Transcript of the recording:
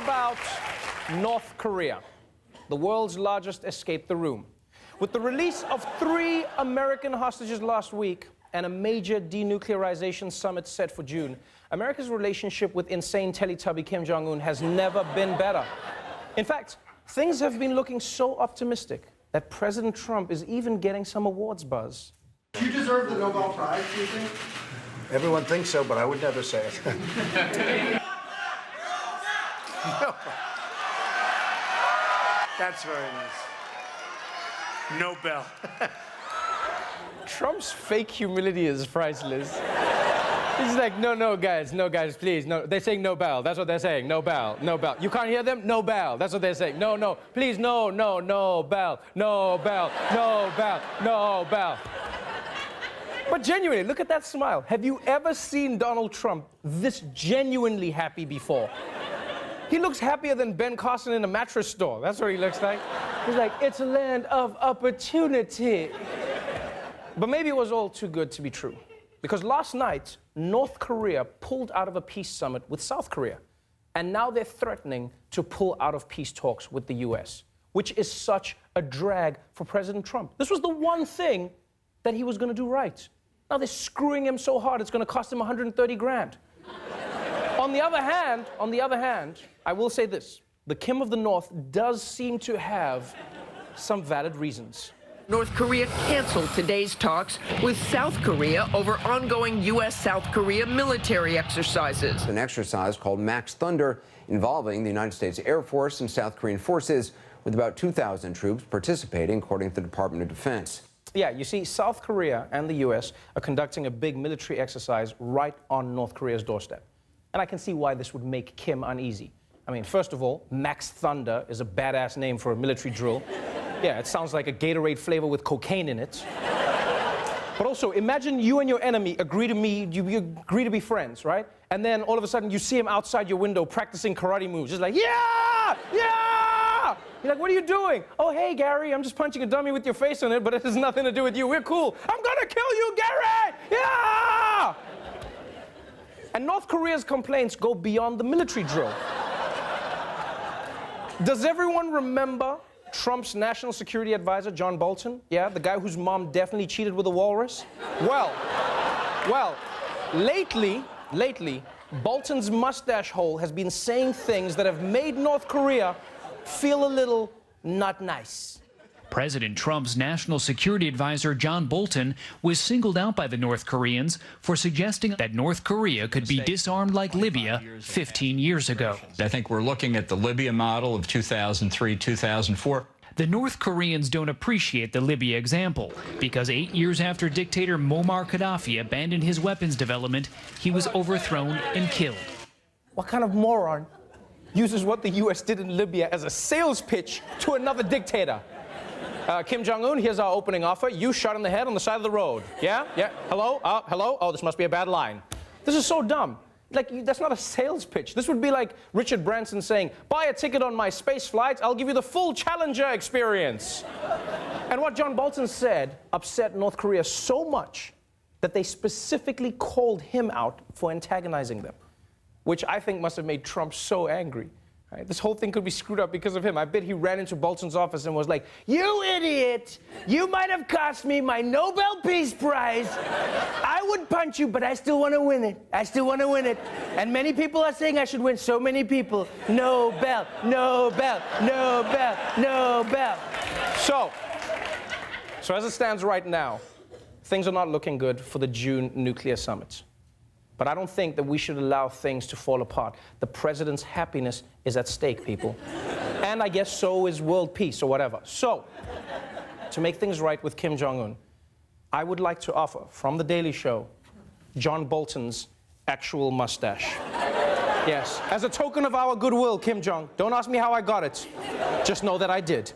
about North Korea. The world's largest escaped the room. With the release of 3 American hostages last week and a major denuclearization summit set for June, America's relationship with insane Teletubby Kim Jong-un has never been better. In fact, things have been looking so optimistic that President Trump is even getting some awards buzz. You deserve the Nobel Prize, do you think? Everyone thinks so, but I would never say it. No. That's very nice. Nobel. Trump's fake humility is priceless. He's like, no, guys, please, no. They're saying Nobel. That's what they're saying. Nobel. You can't hear them? Nobel. That's what they're saying. No, please, no, Nobel. But genuinely, look at that smile. Have you ever seen Donald Trump this genuinely happy before? He looks happier than Ben Carson in a mattress store. That's what he looks like. He's like, it's a land of opportunity. But maybe it was all too good to be true. Because last night, North Korea pulled out of a peace summit with South Korea. And now they're threatening to pull out of peace talks with the US, which is such a drag for President Trump. This was the one thing that he was going to do right. Now they're screwing him so hard, it's going to cost him 130 grand. On the other hand, I will say this. The Kim of the North does seem to have some valid reasons. North Korea canceled today's talks with South Korea over ongoing U.S.-South Korea military exercises. An exercise called Max Thunder involving the United States Air Force and South Korean forces, with about 2,000 troops participating, according to the Department of Defense. Yeah, you see, South Korea and the U.S. are conducting a big military exercise right on North Korea's doorstep. And I can see why this would make Kim uneasy. I mean, first of all, Max Thunder is a badass name for a military drill. Yeah, it sounds like a Gatorade flavor with cocaine in it. But also, imagine you and your enemy agree to be friends, right? And then all of a sudden you see him outside your window practicing karate moves. Just like, yeah! You're like, what are you doing? Oh, hey, Gary, I'm just punching a dummy with your face on it, but it has nothing to do with you. We're cool. I'm gonna kill you, Gary! Yeah! And North Korea's complaints go beyond the military drill. Does everyone remember Trump's national security advisor, John Bolton? Yeah, the guy whose mom definitely cheated with a walrus? Well, lately, Bolton's mustache hole has been saying things that have made North Korea feel a little not nice. President Trump's national security advisor, John Bolton, was singled out by the North Koreans for suggesting that North Korea could be disarmed like Libya 15 years ago. I think we're looking at the Libya model of 2003, 2004. The North Koreans don't appreciate the Libya example because 8 years after dictator Muammar Gaddafi abandoned his weapons development, he was overthrown and killed. What kind of moron uses what the U.S. did in Libya as a sales pitch to another dictator? Kim Jong-un, here's our opening offer. You shot in the head on the side of the road. Yeah? Hello? Hello? Oh, this must be a bad line. This is so dumb. Like, that's not a sales pitch. This would be like Richard Branson saying, buy a ticket on my space flight, I'll give you the full Challenger experience. And what John Bolton said upset North Korea so much that they specifically called him out for antagonizing them, which I think must have made Trump so angry. Right? This whole thing could be screwed up because of him. I bet he ran into Bolton's office and was like, you idiot! You might have cost me my Nobel Peace Prize. I would punch you, but I still want to win it. And many people are saying I should win. So many people. Nobel. So as it stands right now, things are not looking good for the June nuclear summit. But I don't think that we should allow things to fall apart. The president's happiness is at stake, people. And I guess so is world peace or whatever. So, to make things right with Kim Jong-un, I would like to offer, from The Daily Show, John Bolton's actual mustache. Yes, as a token of our goodwill, Kim Jong. Don't ask me how I got it. Just know that I did.